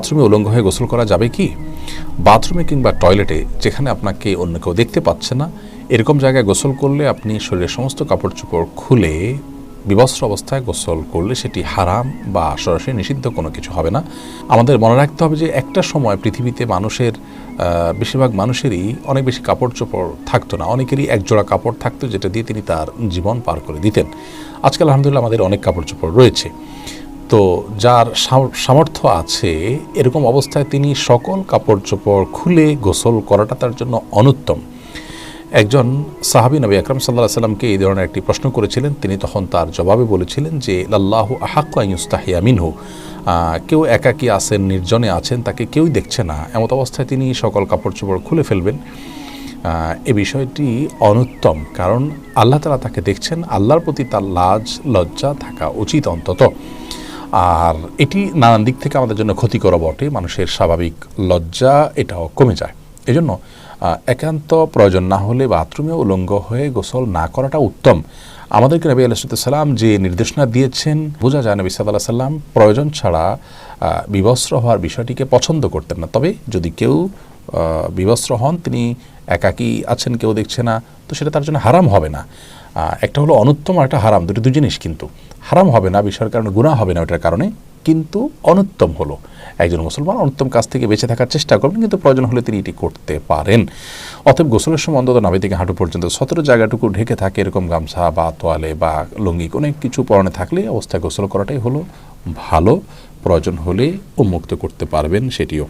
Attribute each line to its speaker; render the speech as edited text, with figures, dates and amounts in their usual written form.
Speaker 1: বাথরুমে উলঙ্গ হয়ে গোসল করা যাবে কি? বাথরুমে কিংবা টয়লেটে যেখানে আপনাকে অন্য কেউ দেখতে পাচ্ছে না, এরকম জায়গায় গোসল করলে আপনি শরীরের সমস্ত কাপড় চোপড় খুলে বিবস্ত্র অবস্থায় গোসল করলে সেটি হারাম বা সরাসরি নিষিদ্ধ কোনো কিছু হবে না। আমাদের মনে রাখতে হবে যে একটা সময় পৃথিবীতে মানুষের বেশিরভাগ মানুষেরই অনেক বেশি কাপড় চোপড় থাকতো না, অনেকেরই একজোড়া কাপড় থাকতো যেটা দিয়ে তিনি তার জীবন পার করে দিতেন। আজকাল আলহামদুলিল্লাহ আমাদের অনেক কাপড় চোপড় রয়েছে। তো যার সামর্থ্য আছে এরকম অবস্থায় তিনি সকল কাপড় চোপড় খুলে গোসল করাটা তার জন্য অনুত্তম। একজন সাহাবী নবী আকরাম সাল্লাল্লাহু আলাইহি ওয়াসাল্লামকে এই ধরনের একটি প্রশ্ন করেছিলেন। তিনি তখন তার জবাবে বলেছিলেন যে লাল্লাহু আহাক্কু আন ইউস্তাহিয়া মিনহু, কেউ একাকী আছেন, নির্জনে আছেন, তাকে কেউই দেখছে না, এমত অবস্থায় তিনি সকল কাপড় চোপড় খুলে ফেলবেন। এ বিষয়টি অনুত্তম, কারণ আল্লাহ তাআলা তাকে দেখছেন, আল্লাহর প্রতি তার লাজ লজ্জা থাকা উচিত অন্তত। আর এটি নানান দিক থেকে আমাদের জন্য ক্ষতিকর বটে, মানুষের স্বাভাবিক লজ্জা এটাও কমে যায়। এজন্য একান্ত প্রয়োজন না হলে বাথরুমে উলঙ্গ হয়ে গোসল না করাটা উত্তম। আমাদেরকে নবী আলাইহিস সালাম যে নির্দেশনা দিয়েছেন, বোঝা যায় নবী সাল্লাল্লাহু আলাইহি সাল্লাম প্রয়োজন ছাড়া বিবস্ত্র হওয়ার বিষয়টিকে পছন্দ করতেন না। তবে যদি কেউ বিবস্ত্র হন, তিনি একাকী আছেন, কেউ দেখছে না, তো সেটা তার জন্য হারাম হবে না। একটা হলো অনুত্তম আর একটা হারাম, দুটো জিনিস। কিন্তু হারাম হবে না বিষয়ের কারণে, গুনাহ হবে না ওটার কারণে, কিন্তু অনুত্তম হলো একজন মুসলমান অনুত্তম কাজ থেকে বেঁচে থাকার চেষ্টা করবেন, কিন্তু প্রয়োজন হলে তিনি এটি করতে পারেন। অতএব গোসলের সময় অন্তত নাভি থেকে হাঁটু পর্যন্ত সতেরো জায়গাটুকু ঢেকে থাকে এরকম গামছা বা তোয়ালে বা লুঙ্গি অনেক কিছু পরনে থাকলে অবস্থায় গোসল করাটাই হলো ভালো। প্রয়োজন হলে উন্মুক্ত করতে পারবেন সেটিও।